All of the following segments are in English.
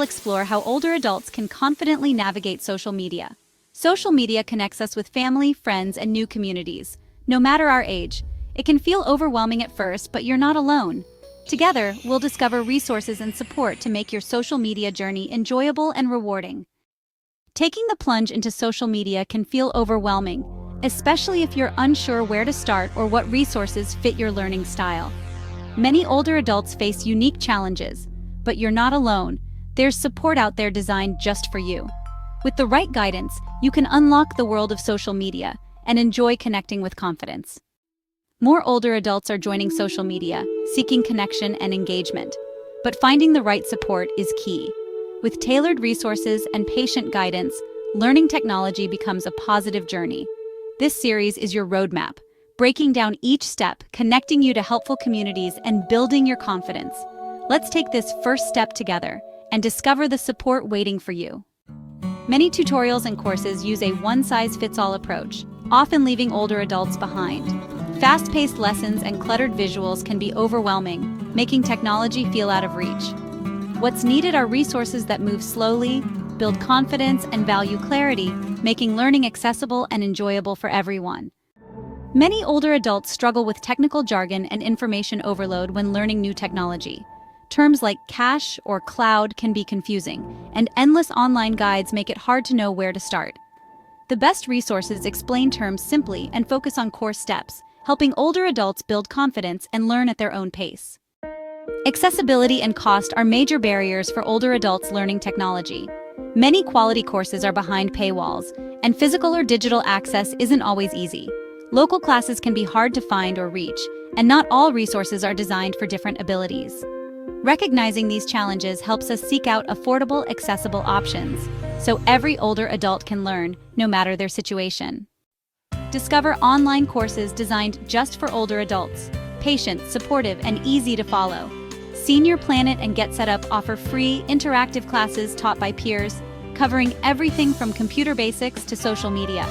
we'll explore how older adults can confidently navigate social media. Social media connects us with family, friends, and new communities. No matter our age, it can feel overwhelming at first, but you're not alone. Together, we'll discover resources and support to make your social media journey enjoyable and rewarding. Taking the plunge into social media can feel overwhelming, especially if you're unsure where to start or what resources fit your learning style. Many older adults face unique challenges, but you're not alone. There's support out there designed just for you. With the right guidance, you can unlock the world of social media and enjoy connecting with confidence. More older adults are joining social media, seeking connection and engagement. But finding the right support is key. With tailored resources and patient guidance, learning technology becomes a positive journey. This series is your roadmap, breaking down each step, connecting you to helpful communities, and building your confidence. Let's take this first step together and discover the support waiting for you. Many tutorials and courses use a one-size-fits-all approach, often leaving older adults behind. Fast-paced lessons and cluttered visuals can be overwhelming, making technology feel out of reach. What's needed are resources that move slowly, build confidence, and value clarity, making learning accessible and enjoyable for everyone. Many older adults struggle with technical jargon and information overload when learning new technology. Terms like cache or cloud can be confusing, and endless online guides make it hard to know where to start. The best resources explain terms simply and focus on core steps, helping older adults build confidence and learn at their own pace. Accessibility and cost are major barriers for older adults learning technology. Many quality courses are behind paywalls, and physical or digital access isn't always easy. Local classes can be hard to find or reach, and not all resources are designed for different abilities. Recognizing these challenges helps us seek out affordable, accessible options, so every older adult can learn, no matter their situation. Discover online courses designed just for older adults, patient, supportive, and easy to follow. Senior Planet and Get Set Up offer free, interactive classes taught by peers, covering everything from computer basics to social media.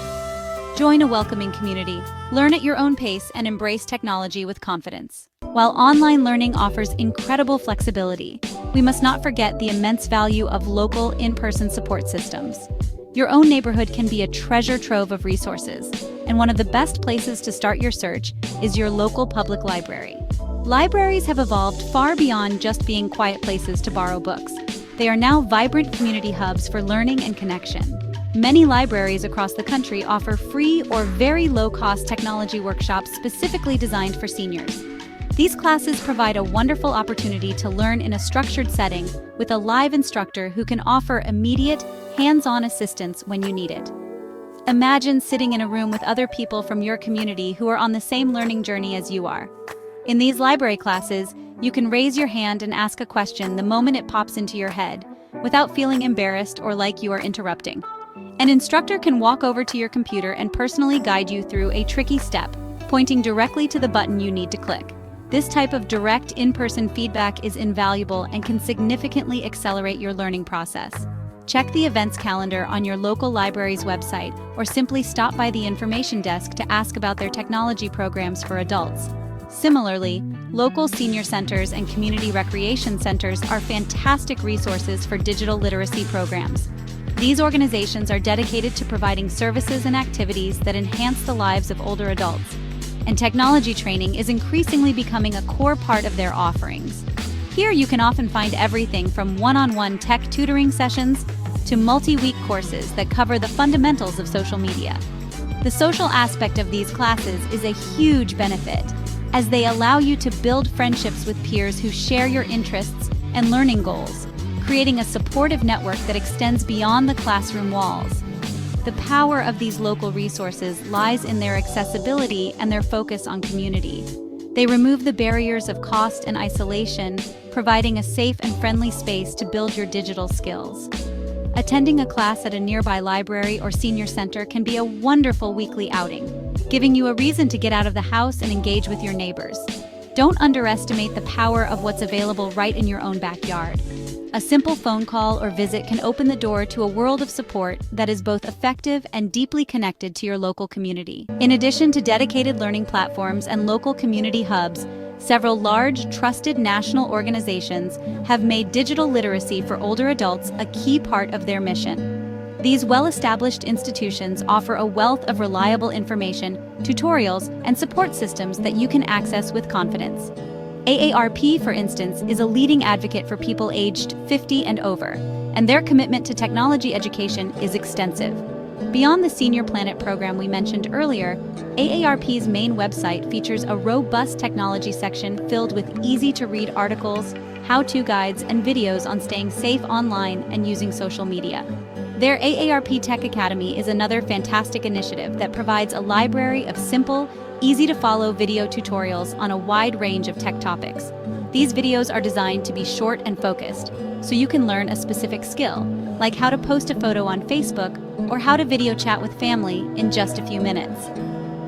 Join a welcoming community, learn at your own pace, and embrace technology with confidence. While online learning offers incredible flexibility, we must not forget the immense value of local, in-person support systems. Your own neighborhood can be a treasure trove of resources, and one of the best places to start your search is your local public library. Libraries have evolved far beyond just being quiet places to borrow books. They are now vibrant community hubs for learning and connection. Many libraries across the country offer free or very low-cost technology workshops specifically designed for seniors. These classes provide a wonderful opportunity to learn in a structured setting with a live instructor who can offer immediate, hands-on assistance when you need it. Imagine sitting in a room with other people from your community who are on the same learning journey as you are. In these library classes, you can raise your hand and ask a question the moment it pops into your head, without feeling embarrassed or like you are interrupting. An instructor can walk over to your computer and personally guide you through a tricky step, pointing directly to the button you need to click. This type of direct in-person feedback is invaluable and can significantly accelerate your learning process. Check the events calendar on your local library's website or simply stop by the information desk to ask about their technology programs for adults. Similarly, local senior centers and community recreation centers are fantastic resources for digital literacy programs. These organizations are dedicated to providing services and activities that enhance the lives of older adults, and technology training is increasingly becoming a core part of their offerings. Here you can often find everything from one-on-one tech tutoring sessions to multi-week courses that cover the fundamentals of social media. The social aspect of these classes is a huge benefit, as they allow you to build friendships with peers who share your interests and learning goals, creating a supportive network that extends beyond the classroom walls. The power of these local resources lies in their accessibility and their focus on community. They remove the barriers of cost and isolation, providing a safe and friendly space to build your digital skills. Attending a class at a nearby library or senior center can be a wonderful weekly outing, giving you a reason to get out of the house and engage with your neighbors. Don't underestimate the power of what's available right in your own backyard. A simple phone call or visit can open the door to a world of support that is both effective and deeply connected to your local community. In addition to dedicated learning platforms and local community hubs, Several large, trusted national organizations have made digital literacy for older adults a key part of their mission. These well-established institutions offer a wealth of reliable information, tutorials, and support systems that you can access with confidence. AARP, for instance, is a leading advocate for people aged 50 and over, and their commitment to technology education is extensive. Beyond the Senior Planet program we mentioned earlier, AARP's main website features a robust technology section filled with easy-to-read articles, how-to guides, and videos on staying safe online and using social media. Their AARP Tech Academy is another fantastic initiative that provides a library of simple, easy-to-follow video tutorials on a wide range of tech topics. These videos are designed to be short and focused, so you can learn a specific skill, like how to post a photo on Facebook or how to video chat with family in just a few minutes.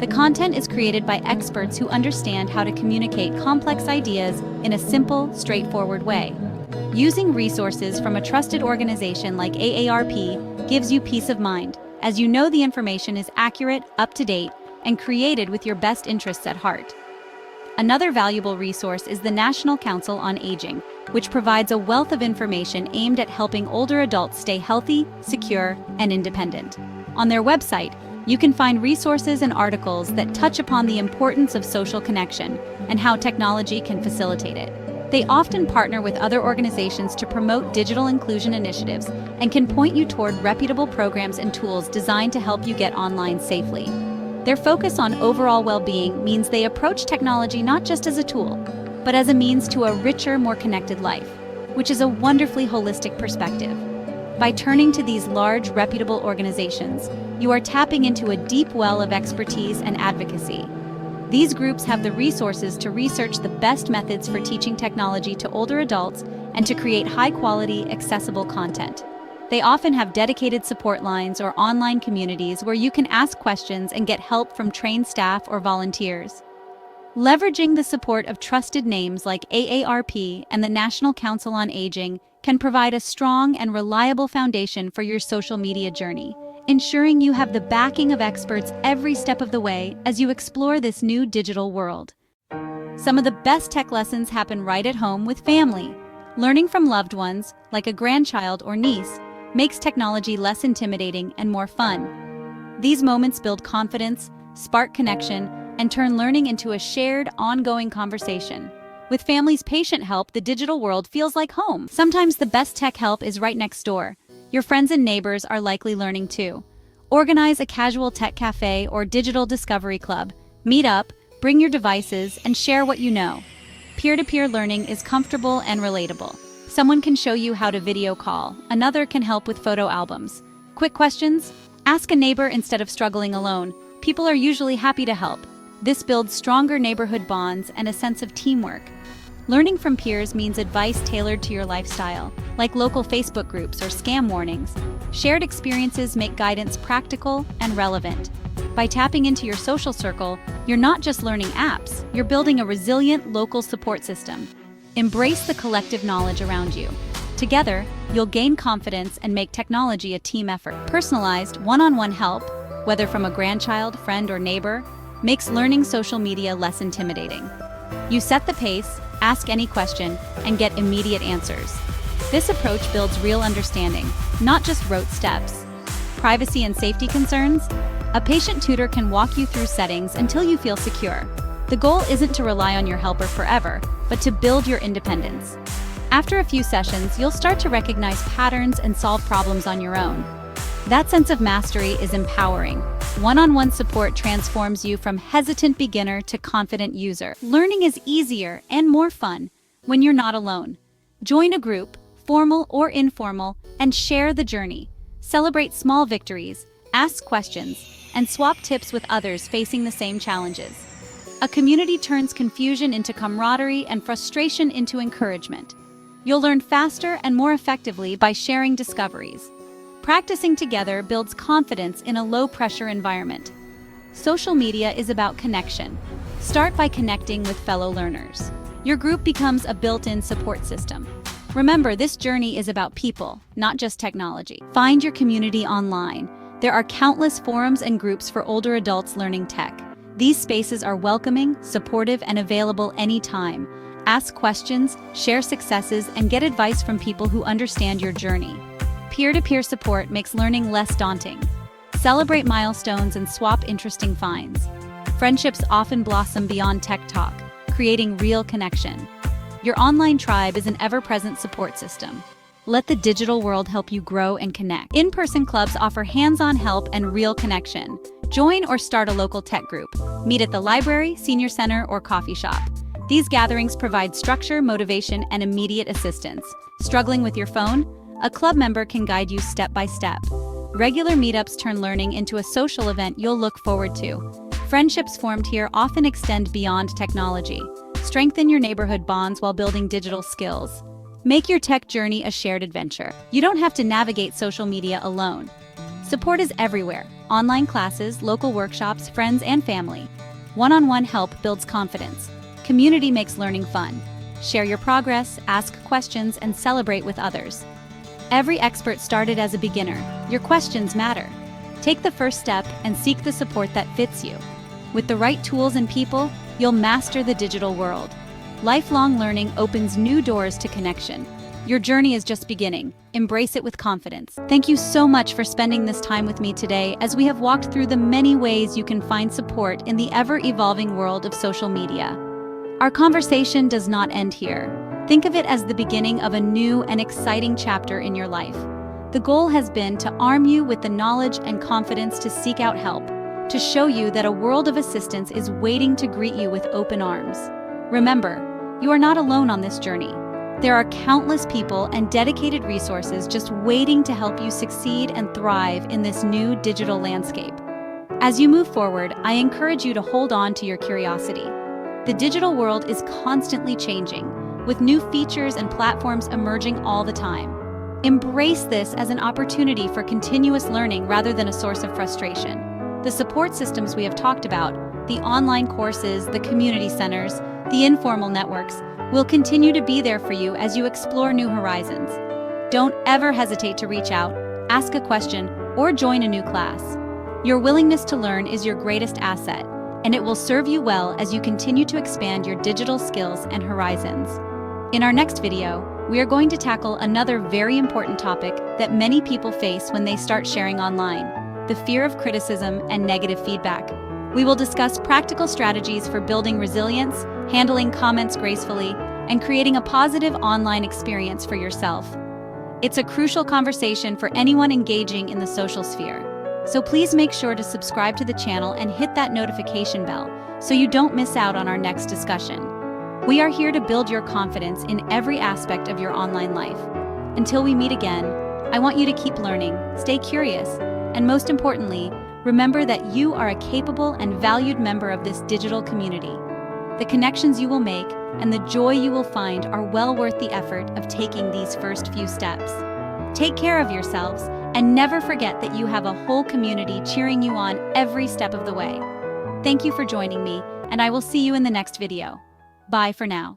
The content is created by experts who understand how to communicate complex ideas in a simple, straightforward way. Using resources from a trusted organization like AARP gives you peace of mind, as you know the information is accurate, up-to-date, and created with your best interests at heart. Another valuable resource is the National Council on Aging, which provides a wealth of information aimed at helping older adults stay healthy, secure, and independent. On their website, you can find resources and articles that touch upon the importance of social connection and how technology can facilitate it. They often partner with other organizations to promote digital inclusion initiatives and can point you toward reputable programs and tools designed to help you get online safely. Their focus on overall well-being means they approach technology not just as a tool, but as a means to a richer, more connected life, which is a wonderfully holistic perspective. By turning to these large, reputable organizations, you are tapping into a deep well of expertise and advocacy. These groups have the resources to research the best methods for teaching technology to older adults and to create high-quality, accessible content. They often have dedicated support lines or online communities where you can ask questions and get help from trained staff or volunteers. Leveraging the support of trusted names like AARP and the National Council on Aging can provide a strong and reliable foundation for your social media journey, ensuring you have the backing of experts every step of the way as you explore this new digital world. Some of the best tech lessons happen right at home with family. Learning from loved ones, like a grandchild or niece, makes technology less intimidating and more fun. These moments build confidence, spark connection, and turn learning into a shared, ongoing conversation. With family's patient help, the digital world feels like home. Sometimes the best tech help is right next door. Your friends and neighbors are likely learning too. Organize a casual tech cafe or digital discovery club. Meet up, bring your devices, and share what you know. Peer-to-peer learning is comfortable and relatable. Someone can show you how to video call, another can help with photo albums. Quick questions? Ask a neighbor instead of struggling alone. People are usually happy to help. This builds stronger neighborhood bonds and a sense of teamwork. Learning from peers means advice tailored to your lifestyle, like local Facebook groups or scam warnings. Shared experiences make guidance practical and relevant. By tapping into your social circle, you're not just learning apps, you're building a resilient local support system. Embrace the collective knowledge around you. Together, you'll gain confidence and make technology a team effort. Personalized, one-on-one help, whether from a grandchild, friend, or neighbor, makes learning social media less intimidating. You set the pace, ask any question, and get immediate answers. This approach builds real understanding, not just rote steps. Privacy and safety concerns? A patient tutor can walk you through settings until you feel secure. The goal isn't to rely on your helper forever, but to build your independence. After a few sessions, you'll start to recognize patterns and solve problems on your own. That sense of mastery is empowering. One-on-one support transforms you from hesitant beginner to confident user. Learning is easier and more fun when you're not alone. Join a group, formal or informal, and share the journey. Celebrate small victories, ask questions, and swap tips with others facing the same challenges. A community turns confusion into camaraderie and frustration into encouragement. You'll learn faster and more effectively by sharing discoveries. Practicing together builds confidence in a low-pressure environment. Social media is about connection. Start by connecting with fellow learners. Your group becomes a built-in support system. Remember, this journey is about people, not just technology. Find your community online. There are countless forums and groups for older adults learning tech. These spaces are welcoming, supportive, and available anytime. Ask questions, share successes, and get advice from people who understand your journey. Peer-to-peer support makes learning less daunting. Celebrate milestones and swap interesting finds. Friendships often blossom beyond tech talk, creating real connection. Your online tribe is an ever-present support system. Let the digital world help you grow and connect. In-person clubs offer hands-on help and real connection. Join or start a local tech group. Meet at the library, senior center, or coffee shop. These gatherings provide structure, motivation, and immediate assistance. Struggling with your phone? A club member can guide you step by step. Regular meetups turn learning into a social event you'll look forward to. Friendships formed here often extend beyond technology. Strengthen your neighborhood bonds while building digital skills. Make your tech journey a shared adventure. You don't have to navigate social media alone. Support is everywhere. Online classes, local workshops, friends, and family. One-on-one help builds confidence. Community makes learning fun. Share your progress, ask questions, and celebrate with others. Every expert started as a beginner. Your questions matter. Take the first step and seek the support that fits you. With the right tools and people, you'll master the digital world. Lifelong learning opens new doors to connection. Your journey is just beginning. Embrace it with confidence. Thank you so much for spending this time with me today as we have walked through the many ways you can find support in the ever-evolving world of social media. Our conversation does not end here. Think of it as the beginning of a new and exciting chapter in your life. The goal has been to arm you with the knowledge and confidence to seek out help, to show you that a world of assistance is waiting to greet you with open arms. Remember, you are not alone on this journey. There are countless people and dedicated resources just waiting to help you succeed and thrive in this new digital landscape. As you move forward, I encourage you to hold on to your curiosity. The digital world is constantly changing, with new features and platforms emerging all the time. Embrace this as an opportunity for continuous learning rather than a source of frustration. The support systems we have talked about, the online courses, the community centers, the informal networks, will continue to be there for you as you explore new horizons. Don't ever hesitate to reach out, ask a question, or join a new class. Your willingness to learn is your greatest asset, and it will serve you well as you continue to expand your digital skills and horizons. In our next video, we are going to tackle another very important topic that many people face when they start sharing online: the fear of criticism and negative feedback. We will discuss practical strategies for building resilience, handling comments gracefully, and creating a positive online experience for yourself. It's a crucial conversation for anyone engaging in the social sphere. So please make sure to subscribe to the channel and hit that notification bell so you don't miss out on our next discussion. We are here to build your confidence in every aspect of your online life. Until we meet again, I want you to keep learning, stay curious, and most importantly, remember that you are a capable and valued member of this digital community. The connections you will make and the joy you will find are well worth the effort of taking these first few steps. Take care of yourselves and never forget that you have a whole community cheering you on every step of the way. Thank you for joining me, and I will see you in the next video. Bye for now.